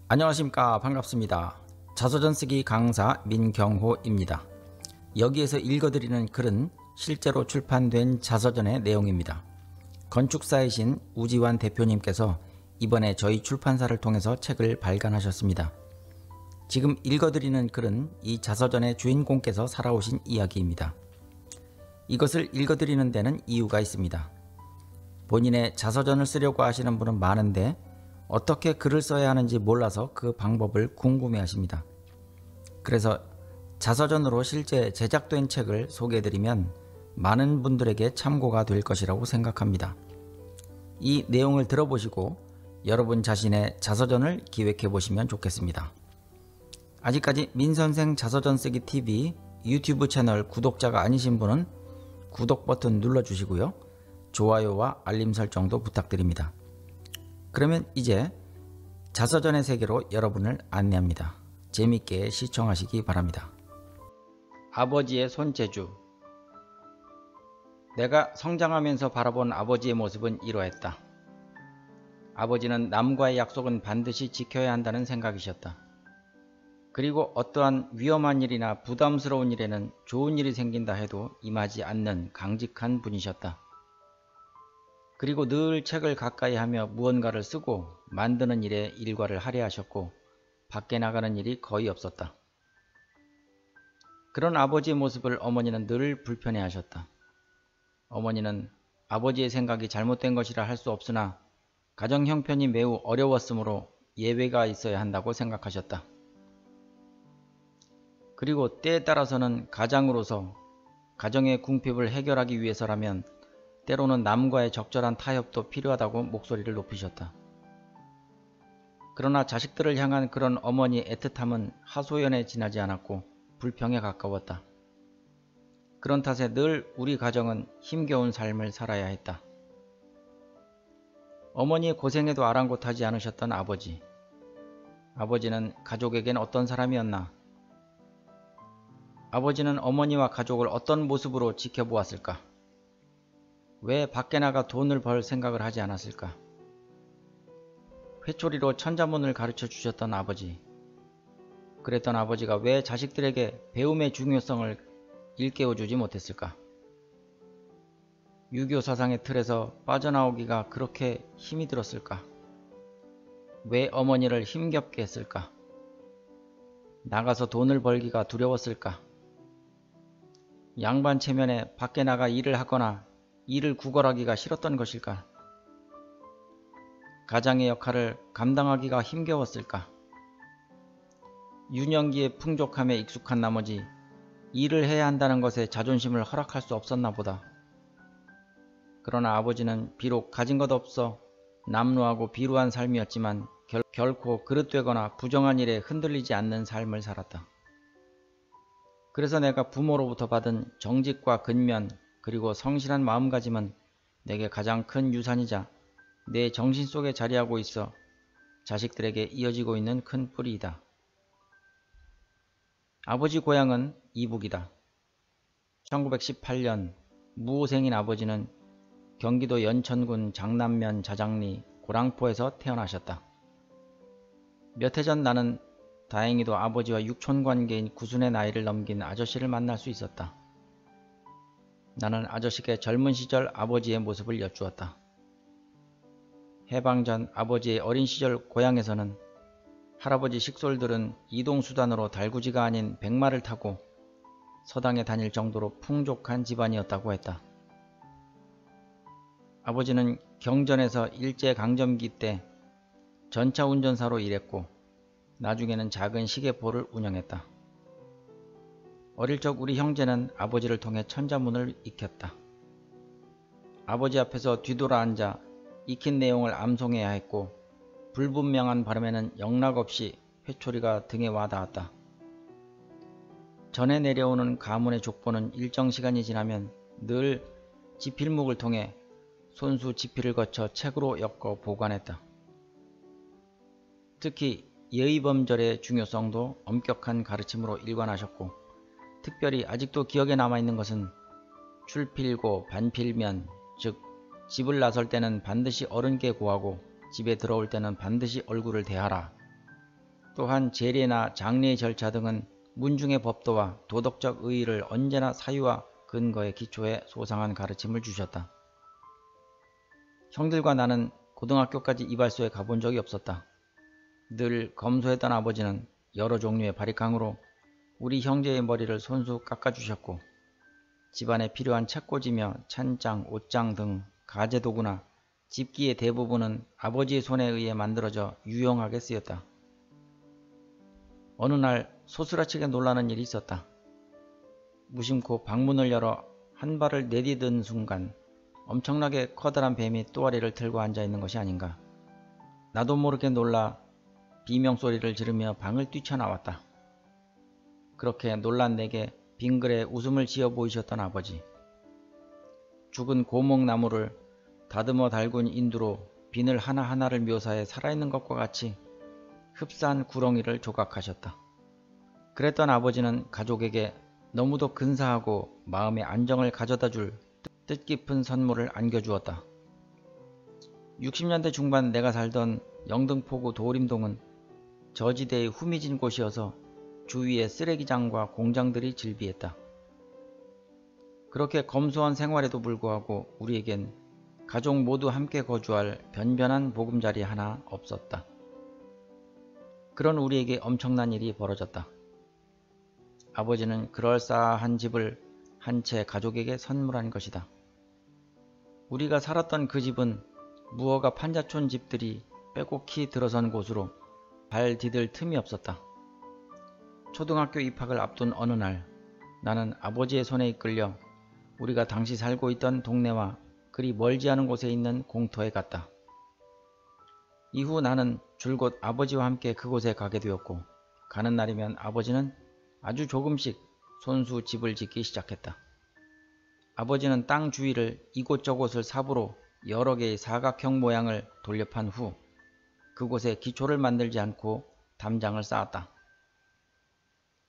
안녕하십니까, 반갑습니다. 자서전 쓰기 강사 민경호입니다. 여기에서 읽어드리는 글은 실제로 출판된 자서전의 내용입니다. 건축사이신 우지환 대표님께서 이번에 저희 출판사를 통해서 책을 발간하셨습니다. 지금 읽어드리는 글은 이 자서전의 주인공께서 살아오신 이야기입니다. 이것을 읽어드리는 데는 이유가 있습니다. 본인의 자서전을 쓰려고 하시는 분은 많은데 어떻게 글을 써야 하는지 몰라서 그 방법을 궁금해 하십니다. 그래서 자서전으로 실제 제작된 책을 소개해드리면 많은 분들에게 참고가 될 것이라고 생각합니다. 이 내용을 들어보시고 여러분 자신의 자서전을 기획해 보시면 좋겠습니다. 아직까지 민선생 자서전 쓰기 TV 유튜브 채널 구독자가 아니신 분은 구독 버튼 눌러주시고요. 좋아요와 알림 설정도 부탁드립니다. 그러면 이제 자서전의 세계로 여러분을 안내합니다. 재밌게 시청하시기 바랍니다. 아버지의 손재주. 내가 성장하면서 바라본 아버지의 모습은 이러했다. 아버지는 남과의 약속은 반드시 지켜야 한다는 생각이셨다. 그리고 어떠한 위험한 일이나 부담스러운 일에는 좋은 일이 생긴다 해도 임하지 않는 강직한 분이셨다. 그리고 늘 책을 가까이 하며 무언가를 쓰고 만드는 일에 일과를 할애하셨고 밖에 나가는 일이 거의 없었다. 그런 아버지의 모습을 어머니는 늘 불편해하셨다. 어머니는 아버지의 생각이 잘못된 것이라 할 수 없으나 가정 형편이 매우 어려웠으므로 예외가 있어야 한다고 생각하셨다. 그리고 때에 따라서는 가장으로서 가정의 궁핍을 해결하기 위해서라면 때로는 남과의 적절한 타협도 필요하다고 목소리를 높이셨다. 그러나 자식들을 향한 그런 어머니의 애틋함은 하소연에 지나지 않았고 불평에 가까웠다. 그런 탓에 늘 우리 가정은 힘겨운 삶을 살아야 했다. 어머니의 고생에도 아랑곳하지 않으셨던 아버지. 아버지는 가족에겐 어떤 사람이었나? 아버지는 어머니와 가족을 어떤 모습으로 지켜보았을까? 왜 밖에 나가 돈을 벌 생각을 하지 않았을까? 회초리로 천자문을 가르쳐 주셨던 아버지. 그랬던 아버지가 왜 자식들에게 배움의 중요성을 일깨워 주지 못했을까? 유교 사상의 틀에서 빠져나오기가 그렇게 힘이 들었을까? 왜 어머니를 힘겹게 했을까? 나가서 돈을 벌기가 두려웠을까? 양반 체면에 밖에 나가 일을 하거나 일을 구걸하기가 싫었던 것일까? 가장의 역할을 감당하기가 힘겨웠을까? 유년기의 풍족함에 익숙한 나머지 일을 해야 한다는 것에 자존심을 허락할 수 없었나 보다. 그러나 아버지는 비록 가진 것 없어 남루하고 비루한 삶이었지만 결코 그릇되거나 부정한 일에 흔들리지 않는 삶을 살았다. 그래서 내가 부모로부터 받은 정직과 근면 그리고 성실한 마음가짐은 내게 가장 큰 유산이자 내 정신 속에 자리하고 있어 자식들에게 이어지고 있는 큰 뿌리이다. 아버지 고향은 이북이다. 1918년 무호생인 아버지는 경기도 연천군 장남면 자장리 고랑포에서 태어나셨다. 몇 해 전 나는 다행히도 아버지와 육촌관계인 구순의 나이를 넘긴 아저씨를 만날 수 있었다. 나는 아저씨께 젊은 시절 아버지의 모습을 여쭈었다. 해방 전 아버지의 어린 시절 고향에서는 할아버지 식솔들은 이동수단으로 달구지가 아닌 백마를 타고 서당에 다닐 정도로 풍족한 집안이었다고 했다. 아버지는 경전에서 일제강점기 때 전차 운전사로 일했고 나중에는 작은 시계포를 운영했다. 어릴 적 우리 형제는 아버지를 통해 천자문을 익혔다. 아버지 앞에서 뒤돌아 앉아 익힌 내용을 암송해야 했고 불분명한 발음에는 영락없이 회초리가 등에 와닿았다. 전해 내려오는 가문의 족보는 일정 시간이 지나면 늘 지필목을 통해 손수 지필을 거쳐 책으로 엮어 보관했다. 특히 예의범절의 중요성도 엄격한 가르침으로 일관하셨고 특별히 아직도 기억에 남아있는 것은 출필고 반필면, 즉 집을 나설 때는 반드시 어른께 고하고 집에 들어올 때는 반드시 얼굴을 대하라 또한 제례나 장례의 절차 등은 문중의 법도와 도덕적 의의를 언제나 사유와 근거에 기초해 소상한 가르침을 주셨다. 형들과 나는 고등학교까지 이발소에 가본 적이 없었다. 늘 검소했던 아버지는 여러 종류의 바리깡으로 우리 형제의 머리를 손수 깎아주셨고, 집안에 필요한 책꽂이며 찬장, 옷장 등 가재도구나 집기의 대부분은 아버지의 손에 의해 만들어져 유용하게 쓰였다. 어느 날 소스라치게 놀라는 일이 있었다. 무심코 방문을 열어 한 발을 내디든 순간 엄청나게 커다란 뱀이 또아리를 틀고 앉아있는 것이 아닌가. 나도 모르게 놀라 비명소리를 지르며 방을 뛰쳐나왔다. 그렇게 놀란 내게 빙글에 웃음을 지어 보이셨던 아버지. 죽은 고목나무를 다듬어 달군 인두로 비늘 하나하나를 묘사해 살아있는 것과 같이 흡사한 구렁이를 조각하셨다. 그랬던 아버지는 가족에게 너무도 근사하고 마음의 안정을 가져다 줄 뜻깊은 선물을 안겨주었다. 60년대 중반 내가 살던 영등포구 도림동은 저지대의 후미진 곳이어서 주위에 쓰레기장과 공장들이 질비했다. 그렇게 검소한 생활에도 불구하고 우리에겐 가족 모두 함께 거주할 변변한 보금자리 하나 없었다. 그런 우리에게 엄청난 일이 벌어졌다. 아버지는 그럴싸한 집을 한 채 가족에게 선물한 것이다. 우리가 살았던 그 집은 무허가 판자촌 집들이 빼곡히 들어선 곳으로 발 디딜 틈이 없었다. 초등학교 입학을 앞둔 어느 날 나는 아버지의 손에 이끌려 우리가 당시 살고 있던 동네와 그리 멀지 않은 곳에 있는 공터에 갔다. 이후 나는 줄곧 아버지와 함께 그곳에 가게 되었고, 가는 날이면 아버지는 아주 조금씩 손수 집을 짓기 시작했다. 아버지는 땅 주위를 이곳저곳을 삽으로 여러 개의 사각형 모양을 돌려판 후 그곳에 기초를 만들지 않고 담장을 쌓았다.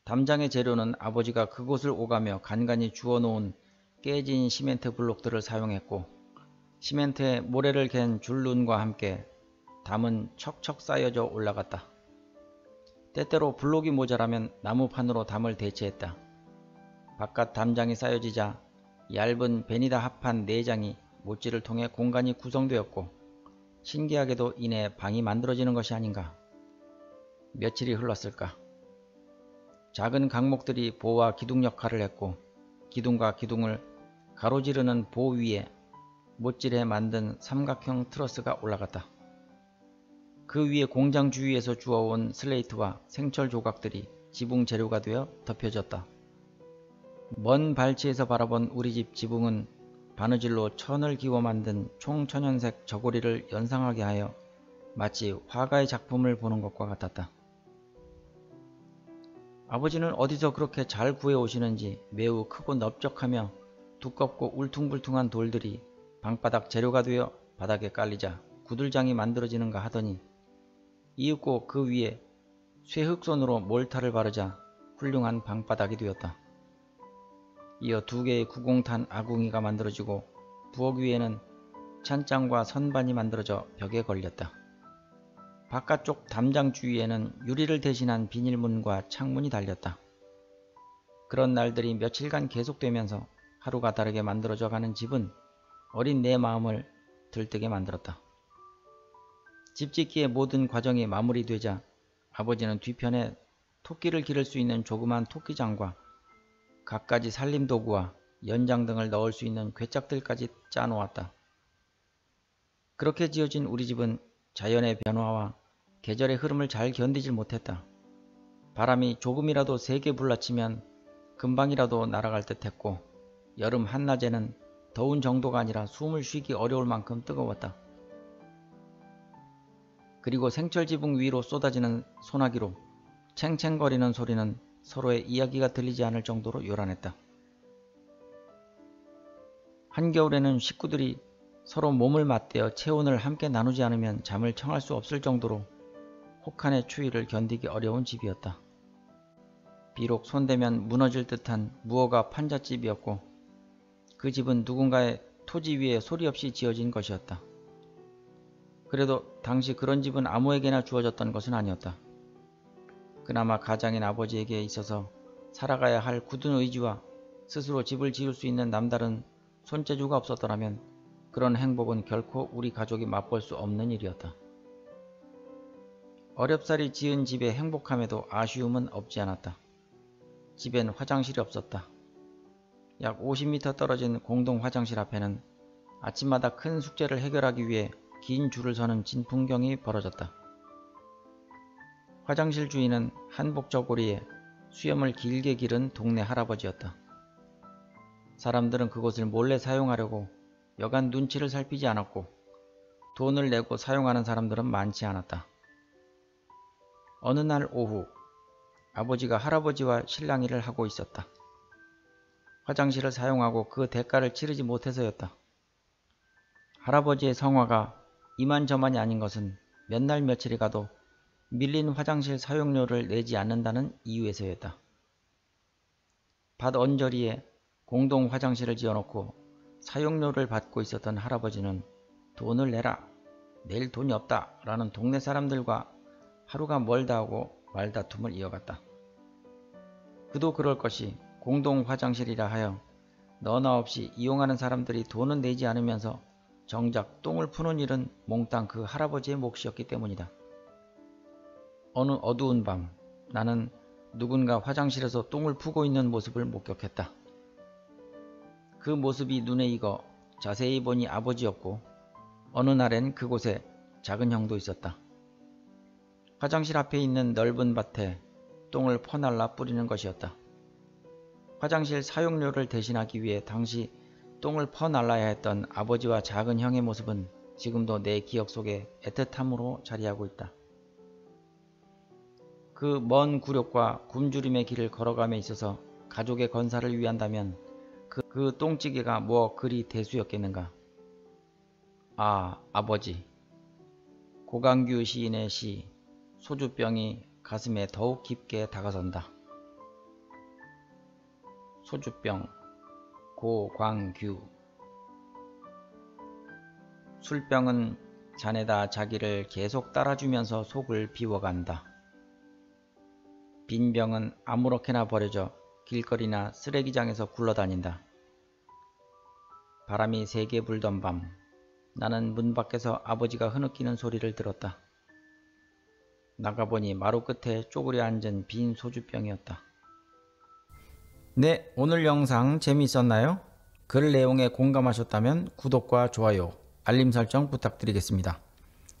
담장의 재료는 아버지가 그곳을 오가며 간간히 주워놓은 깨진 시멘트 블록들을 사용했고, 시멘트에 모래를 갠 줄눈과 함께 담은 척척 쌓여져 올라갔다. 때때로 블록이 모자라면 나무판으로 담을 대체했다. 바깥 담장이 쌓여지자 얇은 베니다 합판 4장이 못지를 통해 공간이 구성되었고, 신기하게도 이내 방이 만들어지는 것이 아닌가. 며칠이 흘렀을까. 작은 강목들이 보와 기둥 역할을 했고, 기둥과 기둥을 가로지르는 보 위에 못질에 만든 삼각형 트러스가 올라갔다. 그 위에 공장 주위에서 주워온 슬레이트와 생철 조각들이 지붕 재료가 되어 덮여졌다. 먼 발치에서 바라본 우리 집 지붕은 바느질로 천을 기워 만든 총천연색 저고리를 연상하게 하여 마치 화가의 작품을 보는 것과 같았다. 아버지는 어디서 그렇게 잘 구해 오시는지 매우 크고 넓적하며 두껍고 울퉁불퉁한 돌들이 방바닥 재료가 되어 바닥에 깔리자 구들장이 만들어지는가 하더니 이윽고 그 위에 쇠흑손으로 몰타를 바르자 훌륭한 방바닥이 되었다. 이어 2개의 구공탄 아궁이가 만들어지고 부엌 위에는 찬장과 선반이 만들어져 벽에 걸렸다. 바깥쪽 담장 주위에는 유리를 대신한 비닐문과 창문이 달렸다. 그런 날들이 며칠간 계속되면서 하루가 다르게 만들어져 가는 집은 어린 내 마음을 들뜨게 만들었다. 집짓기의 모든 과정이 마무리되자 아버지는 뒤편에 토끼를 기를 수 있는 조그만 토끼장과 갖가지 살림도구와 연장 등을 넣을 수 있는 괴짝들까지 짜놓았다. 그렇게 지어진 우리 집은 자연의 변화와 계절의 흐름을 잘 견디질 못했다. 바람이 조금이라도 세게 불라치면 금방이라도 날아갈 듯했고, 여름 한낮에는 더운 정도가 아니라 숨을 쉬기 어려울 만큼 뜨거웠다. 그리고 생철 지붕 위로 쏟아지는 소나기로 챙챙거리는 소리는 서로의 이야기가 들리지 않을 정도로 요란했다. 한겨울에는 식구들이 서로 몸을 맞대어 체온을 함께 나누지 않으면 잠을 청할 수 없을 정도로 혹한의 추위를 견디기 어려운 집이었다. 비록 손대면 무너질 듯한 무허가 판잣집이었고, 그 집은 누군가의 토지 위에 소리 없이 지어진 것이었다. 그래도 당시 그런 집은 아무에게나 주어졌던 것은 아니었다. 그나마 가장인 아버지에게 있어서 살아가야 할 굳은 의지와 스스로 집을 지을 수 있는 남다른 손재주가 없었더라면 그런 행복은 결코 우리 가족이 맛볼 수 없는 일이었다. 어렵사리 지은 집의 행복함에도 아쉬움은 없지 않았다. 집엔 화장실이 없었다. 약 50m 떨어진 공동 화장실 앞에는 아침마다 큰 숙제를 해결하기 위해 긴 줄을 서는 진풍경이 벌어졌다. 화장실 주인은 한복 저고리에 수염을 길게 기른 동네 할아버지였다. 사람들은 그곳을 몰래 사용하려고 여간 눈치를 살피지 않았고 돈을 내고 사용하는 사람들은 많지 않았다. 어느 날 오후 아버지가 할아버지와 실랑이를 하고 있었다. 화장실을 사용하고 그 대가를 치르지 못해서였다. 할아버지의 성화가 이만저만이 아닌 것은 몇 날 며칠이 가도 밀린 화장실 사용료를 내지 않는다는 이유에서였다. 밭 언저리에 공동 화장실을 지어놓고 사용료를 받고 있었던 할아버지는 돈을 내라, 낼 돈이 없다 라는 동네 사람들과 하루가 멀다 하고 말다툼을 이어갔다. 그도 그럴 것이 공동 화장실이라 하여 너나 없이 이용하는 사람들이 돈은 내지 않으면서 정작 똥을 푸는 일은 몽땅 그 할아버지의 몫이었기 때문이다. 어느 어두운 밤 나는 누군가 화장실에서 똥을 푸고 있는 모습을 목격했다. 그 모습이 눈에 익어 자세히 보니 아버지였고 어느 날엔 그곳에 작은 형도 있었다. 화장실 앞에 있는 넓은 밭에 똥을 퍼날라 뿌리는 것이었다. 화장실 사용료를 대신하기 위해 당시 똥을 퍼날라야 했던 아버지와 작은 형의 모습은 지금도 내 기억 속에 애틋함으로 자리하고 있다. 그 먼 굴욕과 굶주림의 길을 걸어감에 있어서 가족의 건사를 위한다면 그 똥찌개가 뭐 그리 대수였겠는가. 아, 아버지. 고강규 시인의 시 소주병이 가슴에 더욱 깊게 다가선다. 소주병, 고광규. 술병은 잔에다 자기를 계속 따라주면서 속을 비워간다. 빈 병은 아무렇게나 버려져 길거리나 쓰레기장에서 굴러다닌다. 바람이 세게 불던 밤, 나는 문 밖에서 아버지가 흐느끼는 소리를 들었다. 나가보니 마루 끝에 쪼그려 앉은 빈 소주병이었다. 네, 오늘 영상 재미있었나요? 글 내용에 공감하셨다면 구독과 좋아요, 알림 설정 부탁드리겠습니다.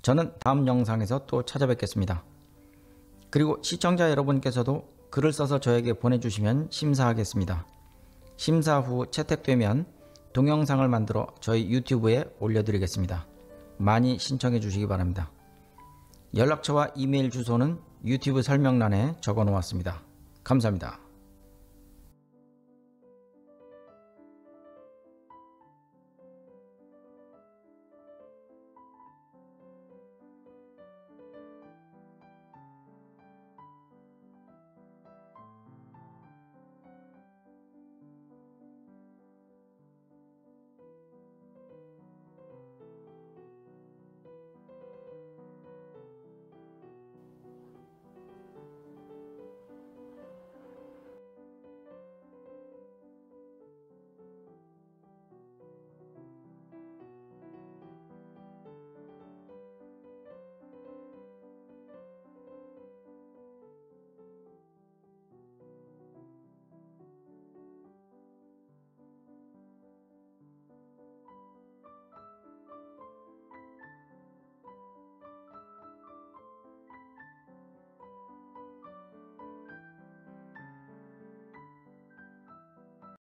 저는 다음 영상에서 또 찾아뵙겠습니다. 그리고 시청자 여러분께서도 글을 써서 저에게 보내주시면 심사하겠습니다. 심사 후 채택되면 동영상을 만들어 저희 유튜브에 올려드리겠습니다. 많이 신청해 주시기 바랍니다. 연락처와 이메일 주소는 유튜브 설명란에 적어 놓았습니다. 감사합니다.